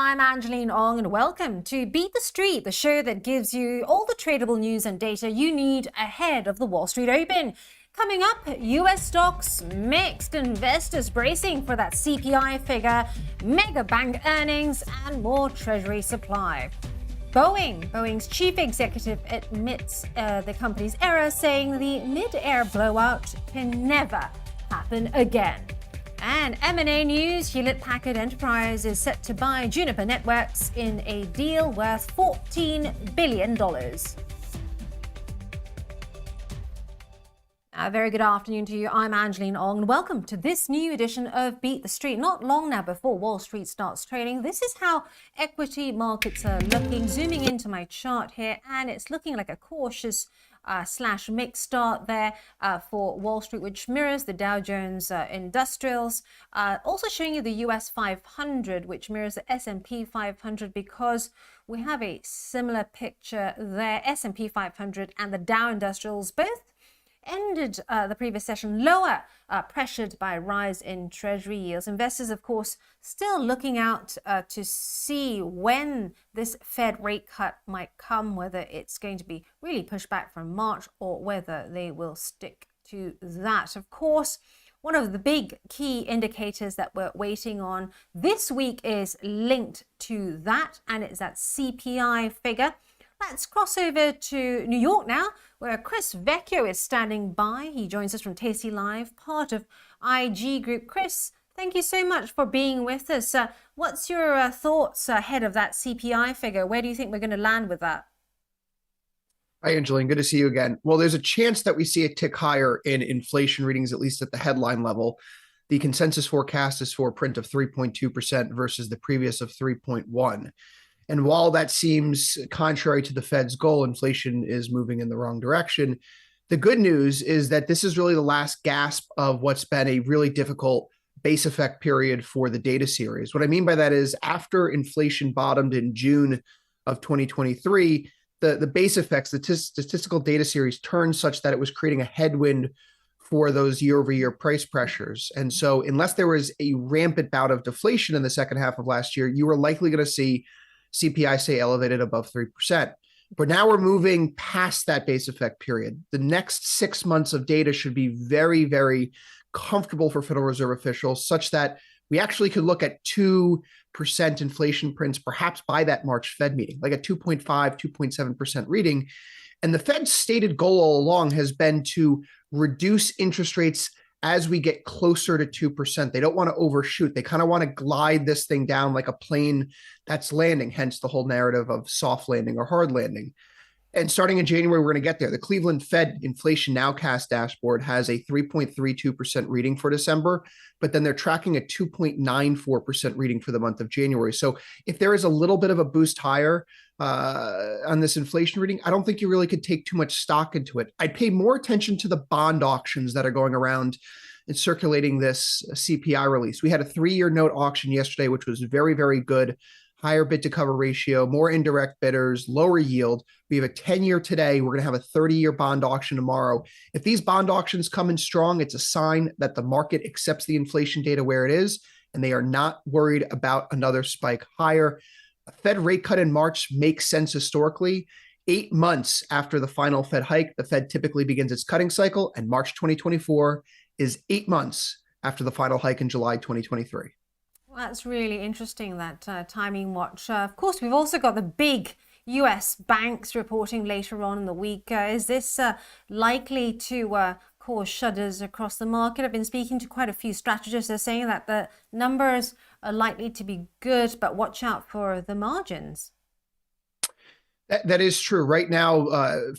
I'm Angeline Ong, and welcome to Beat the Street, the show that gives you all the tradable news and data you need ahead of the Wall Street Open. Coming up, US stocks mixed, investors bracing for that CPI figure, mega bank earnings, and more Treasury supply. Boeing's chief executive admits the company's error, saying the mid-air blowout can never happen again. And M&A news, Hewlett-Packard Enterprise is set to buy Juniper Networks in a deal worth $14 billion. A very good afternoon to you. I'm Angeline Ong, and welcome to this new edition of Beat the Street. Not long now before Wall Street starts trading, this is how equity markets are looking. Zooming into my chart here, and it's looking like a cautious slash mixed start there for Wall Street, which mirrors the Dow Jones Industrials. Also showing you the US 500, which mirrors the S&P 500, because we have a similar picture there. S&P 500 and the Dow Industrials both ended the previous session lower, pressured by a rise in Treasury yields. Investors, of course, still looking out to see when this Fed rate cut might come, whether it's going to be really pushed back from March or whether they will stick to that. Of course, one of the big key indicators that we're waiting on this week is linked to that, and it's that CPI figure. Let's cross over to New York now, where Chris Vecchio is standing by. He joins us from Tasty Live, part of IG Group. Chris, thank you so much for being with us. What's your thoughts ahead of that CPI figure? Where do you think we're going to land with that? Hi, Angeline. Good to see you again. Well, there's a chance that we see a tick higher in inflation readings, at least at the headline level. The consensus forecast is for a print of 3.2% versus the previous of 3.1%. And while that seems contrary to the Fed's goal, inflation is moving in the wrong direction. The good news is that this is really the last gasp of what's been a really difficult base effect period for the data series. What I mean by that is after inflation bottomed in June of 2023, the base effects, the statistical data series turned such that it was creating a headwind for those year-over-year price pressures. And so unless there was a rampant bout of deflation in the second half of last year, you were likely going to see CPI stay elevated above 3%. But now we're moving past that base effect period. The next 6 months of data should be very, very comfortable for Federal Reserve officials, such that we actually could look at 2% inflation prints, perhaps by that March Fed meeting, like a 2.5, 2.7% reading. And the Fed's stated goal all along has been to reduce interest rates as we get closer to 2%. They don't want to overshoot. They kind of want to glide this thing down like a plane that's landing, hence the whole narrative of soft landing or hard landing. And starting in January, we're going to get there. The Cleveland Fed Inflation Nowcast dashboard has a 3.32% reading for December, but then they're tracking a 2.94% reading for the month of January. So if there is a little bit of a boost higher on this inflation reading, I don't think you really could take too much stock into it. I'd pay more attention to the bond auctions that are going around and circulating this CPI release. We had a 3-year note auction yesterday, which was very, very good. Higher bid to cover ratio, more indirect bidders, lower yield. We have a 10-year today. We're going to have a 30-year bond auction tomorrow. If these bond auctions come in strong, it's a sign that the market accepts the inflation data where it is, and they are not worried about another spike higher. A Fed rate cut in March makes sense historically. 8 months after the final Fed hike, the Fed typically begins its cutting cycle, and March 2024 is 8 months after the final hike in July 2023. That's really interesting, that timing watch. Of course, we've also got the big US banks reporting later on in the week. Is this likely to cause shudders across the market? I've been speaking to quite a few strategists. They're saying that the numbers are likely to be good, but watch out for the margins. That is true. Right now,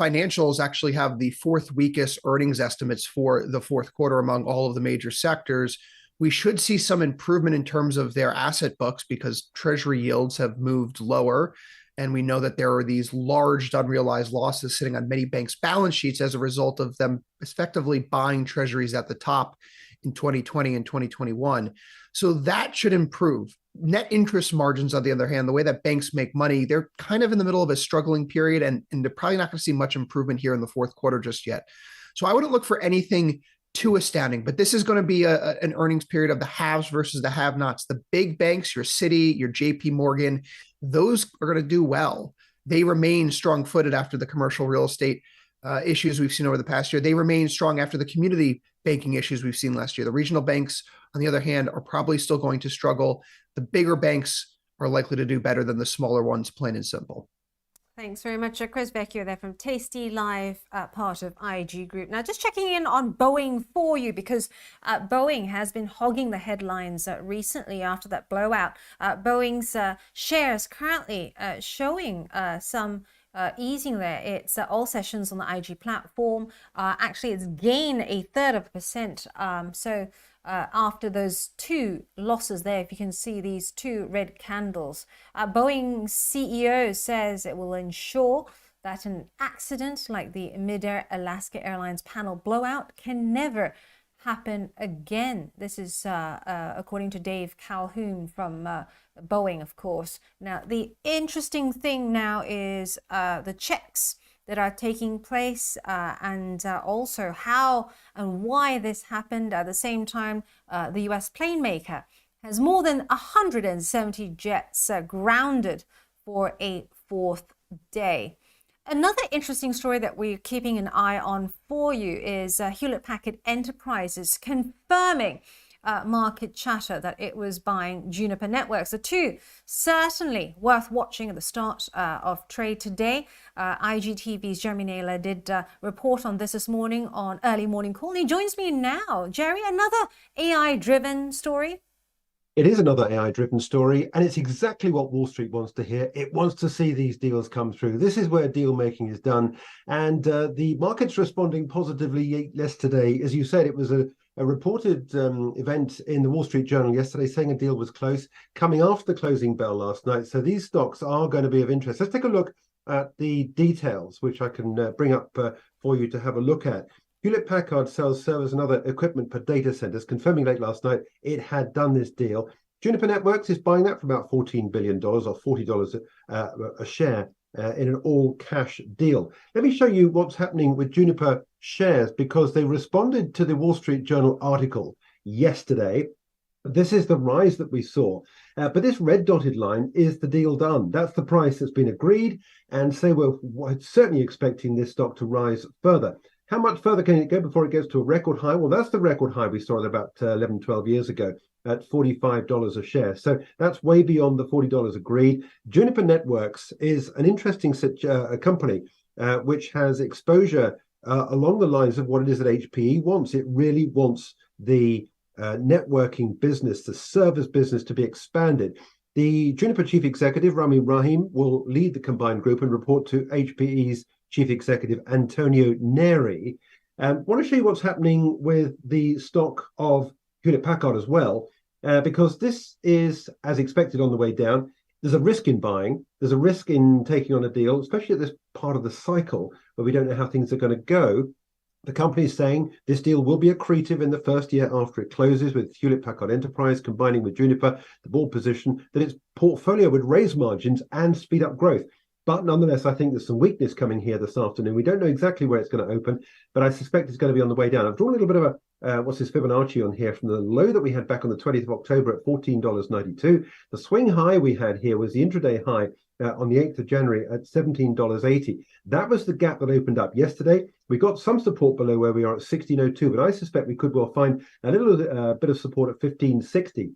financials actually have the fourth weakest earnings estimates for the fourth quarter among all of the major sectors. We should see some improvement in terms of their asset books because Treasury yields have moved lower. And we know that there are these large unrealized losses sitting on many banks' balance sheets as a result of them effectively buying Treasuries at the top in 2020 and 2021. So that should improve. Net interest margins, on the other hand, the way that banks make money, they're kind of in the middle of a struggling period, and they're probably not going to see much improvement here in the fourth quarter just yet. So I wouldn't look for anything too astounding. But this is going to be an earnings period of the haves versus the have-nots. The big banks, your Citi, your JP Morgan, those are going to do well. They remain strong-footed after the commercial real estate issues we've seen over the past year. They remain strong after the community banking issues we've seen last year. The regional banks, on the other hand, are probably still going to struggle. The bigger banks are likely to do better than the smaller ones, plain and simple. Thanks very much, Chris Vecchio there from Tasty Live, part of IG Group. Now, just checking in on Boeing for you, because Boeing has been hogging the headlines recently after that blowout. Boeing's shares currently showing some easing there. It's all sessions on the IG platform. Actually, it's gained 0.33%. So after those two losses there, if you can see these two red candles, Boeing's CEO says it will ensure that an accident like the Mid-Air Alaska Airlines panel blowout can never happen again. This is according to Dave Calhoun from Boeing, of course. Now, the interesting thing now is the checks that are taking place and also how and why this happened. At the same time, the US plane maker has more than 170 jets grounded for a fourth day. Another interesting story that we're keeping an eye on for you is Hewlett-Packard Enterprises confirming market chatter that it was buying Juniper Networks. The two certainly worth watching at the start of trade today. IGTV's Jeremy Naylor did report on this morning on Early Morning Call. And he joins me now. Jerry, another AI-driven story? It is another AI-driven story, and it's exactly what Wall Street wants to hear. It wants to see these deals come through. This is where deal making is done, and the market's responding positively yesterday. As you said, it was a reported event in the Wall Street Journal yesterday saying a deal was close, coming after the closing bell last night. So these stocks are going to be of interest. Let's take a look at the details, which I can bring up for you to have a look at. Hewlett-Packard sells servers and other equipment for data centers, confirming late last night it had done this deal. Juniper Networks is buying that for about $14 billion or $40 a share in an all-cash deal. Let me show you what's happening with Juniper shares, because they responded to the Wall Street Journal article yesterday. This is the rise that we saw. But this red dotted line is the deal done. That's the price that's been agreed. And so we're certainly expecting this stock to rise further. How much further can it go before it gets to a record high? Well, that's the record high we saw about 11, 12 years ago at $45 a share. So that's way beyond the $40 agreed. Juniper Networks is an interesting company which has exposure along the lines of what it is that HPE wants. It really wants the networking business, the servers business, to be expanded. The Juniper chief executive, Rami Rahim, will lead the combined group and report to HPE's chief executive, Antonio Neri. I want to show you what's happening with the stock of Hewlett-Packard as well, because this is, as expected, on the way down. There's a risk in buying. There's a risk in taking on a deal, especially at this part of the cycle where we don't know how things are going to go. The company is saying this deal will be accretive in the first year after it closes, with Hewlett-Packard Enterprise combining with Juniper. The board position that its portfolio would raise margins and speed up growth. But nonetheless, I think there's some weakness coming here this afternoon. We don't know exactly where it's going to open, but I suspect it's going to be on the way down. I've drawn a little bit of a what's this Fibonacci on here from the low that we had back on the 20th of October at $14.92. The swing high we had here was the intraday high on the 8th of January at $17.80. That was the gap that opened up yesterday. We got some support below where we are at 16.02, but I suspect we could well find a little bit of support at 15.60.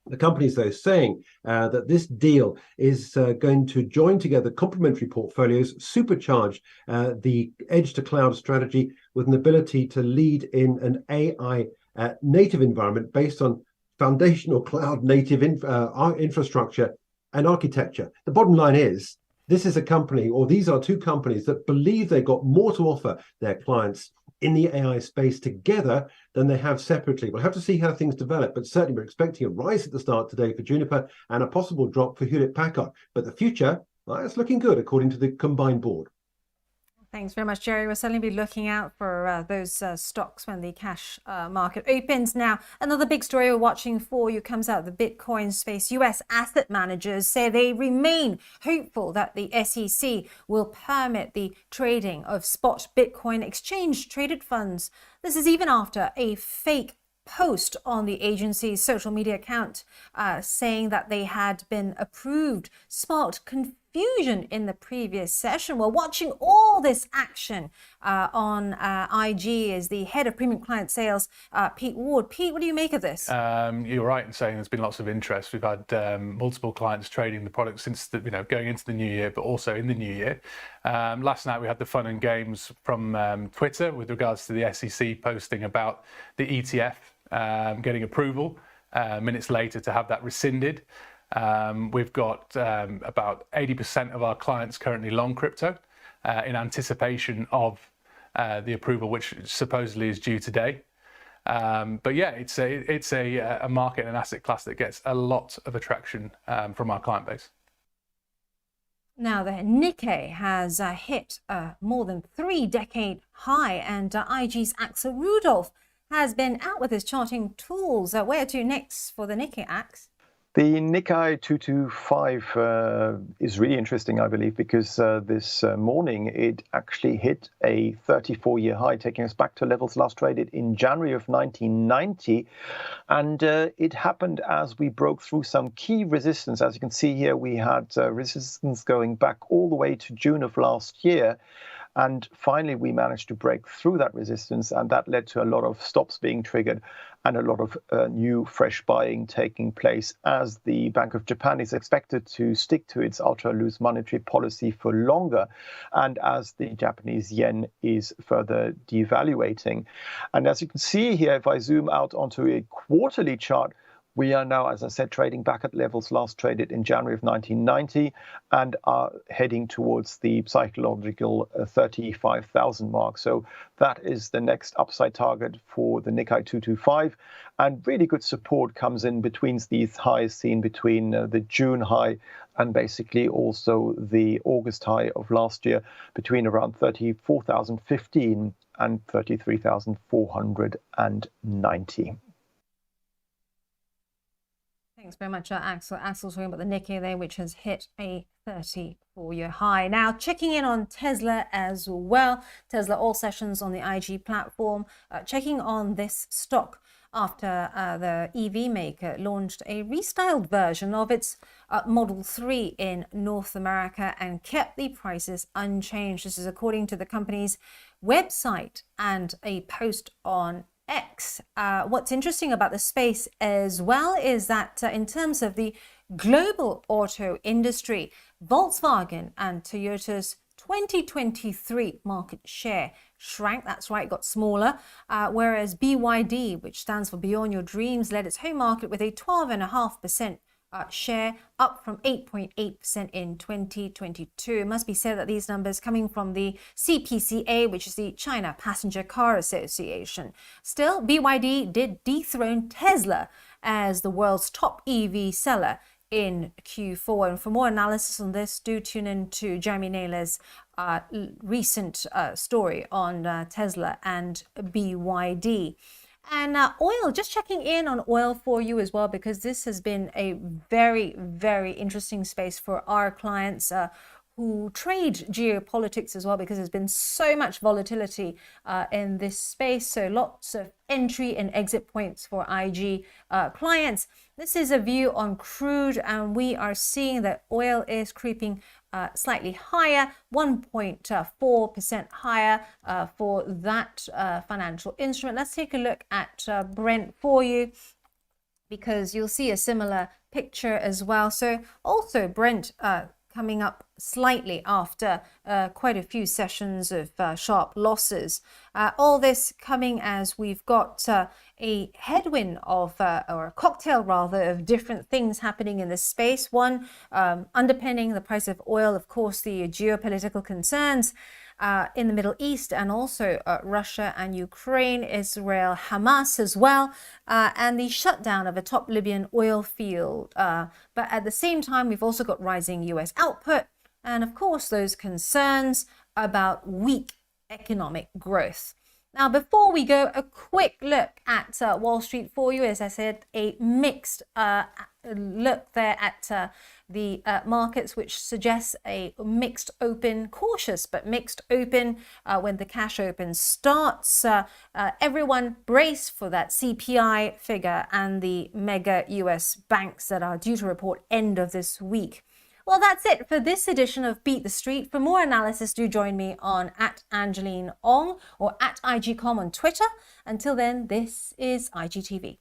The company's, though, saying that this deal is going to join together complementary portfolios, supercharge the edge-to-cloud strategy with an ability to lead in an AI native environment based on foundational cloud-native infrastructure and architecture. The bottom line is, this is a company, or these are two companies that believe they've got more to offer their clients in the AI space together than they have separately. We'll have to see how things develop, but certainly we're expecting a rise at the start today for Juniper and a possible drop for Hewlett-Packard. But the future, well, it's looking good according to the combined board. Thanks very much, Jerry. We'll certainly be looking out for those stocks when the cash market opens. Now, another big story we're watching for you comes out of the Bitcoin space. US asset managers say they remain hopeful that the SEC will permit the trading of spot Bitcoin exchange-traded funds. This is even after a fake post on the agency's social media account saying that they had been approved sparked confusion in the previous session. We're watching all this action on IG is the head of premium client sales, Pete Ward. Pete, what do you make of this? You're right in saying there's been lots of interest. We've had multiple clients trading the product since going into the new year, but also in the new year. Last night we had the fun and games from Twitter with regards to the SEC posting about the ETF getting approval. Minutes later to have that rescinded. We've got about 80% of our clients currently long crypto in anticipation of the approval, which supposedly is due today. But yeah, it's a market and an asset class that gets a lot of attraction from our client base. Now, the Nikkei has hit more than 3-decade high, and IG's Axel Rudolph has been out with his charting tools. Where to next for the Nikkei, Ax? The Nikkei 225 is really interesting, I believe, because this morning it actually hit a 34-year high, taking us back to levels last traded in January of 1990. And it happened as we broke through some key resistance. As you can see here, we had resistance going back all the way to June of last year. And finally, we managed to break through that resistance, and that led to a lot of stops being triggered and a lot of new fresh buying taking place as the Bank of Japan is expected to stick to its ultra-loose monetary policy for longer, and as the Japanese yen is further devaluating. And as you can see here, if I zoom out onto a quarterly chart, we are now, as I said, trading back at levels last traded in January of 1990 and are heading towards the psychological 35,000 mark. So that is the next upside target for the Nikkei 225. And really good support comes in between these highs seen between the June high and basically also the August high of last year, between around 34,015 and 33,490. Thanks very much, Axel. Axel's talking about the Nikkei there, which has hit a 34-year high. Now, checking in on Tesla as well. Tesla all sessions on the IG platform. Checking on this stock after the EV maker launched a restyled version of its Model 3 in North America and kept the prices unchanged. This is according to the company's website and a post on X. What's interesting about the space as well is that in terms of the global auto industry, Volkswagen and Toyota's 2023 market share shrank. That's right, got smaller. Whereas BYD, which stands for Beyond Your Dreams, led its home market with a 12.5% share, up from 8.8% in 2022. It must be said that these numbers coming from the CPCA, which is the China Passenger Car Association. Still, BYD did dethrone Tesla as the world's top EV seller in Q4. And for more analysis on this, do tune in to Jeremy Naylor's recent story on Tesla and BYD. And oil, just checking in on oil for you as well, because this has been a very, very interesting space for our clients who trade geopolitics as well, because there's been so much volatility in this space. So lots of entry and exit points for IG clients. This is a view on crude, and we are seeing that oil is creeping slightly higher, 1.4% higher for that financial instrument. Let's take a look at Brent for you, because you'll see a similar picture as well. So also Brent coming up slightly after quite a few sessions of sharp losses. All this coming as we've got a headwind of, or a cocktail rather, of different things happening in this space. One, underpinning the price of oil, of course, the geopolitical concerns in the Middle East, and also Russia and Ukraine, Israel, Hamas as well, and the shutdown of a top Libyan oil field. But at the same time, we've also got rising US output, and of course those concerns about weak economic growth. Now, before we go, a quick look at Wall Street for you. As I said, a mixed look there at the markets, which suggests a mixed open, cautious but mixed open when the cash open starts. Everyone brace for that CPI figure and the mega US banks that are due to report end of this week. Well, that's it for this edition of Beat the Street. For more analysis, do join me on @Angeline Ong or @IGCom on Twitter. Until then, this is IGTV.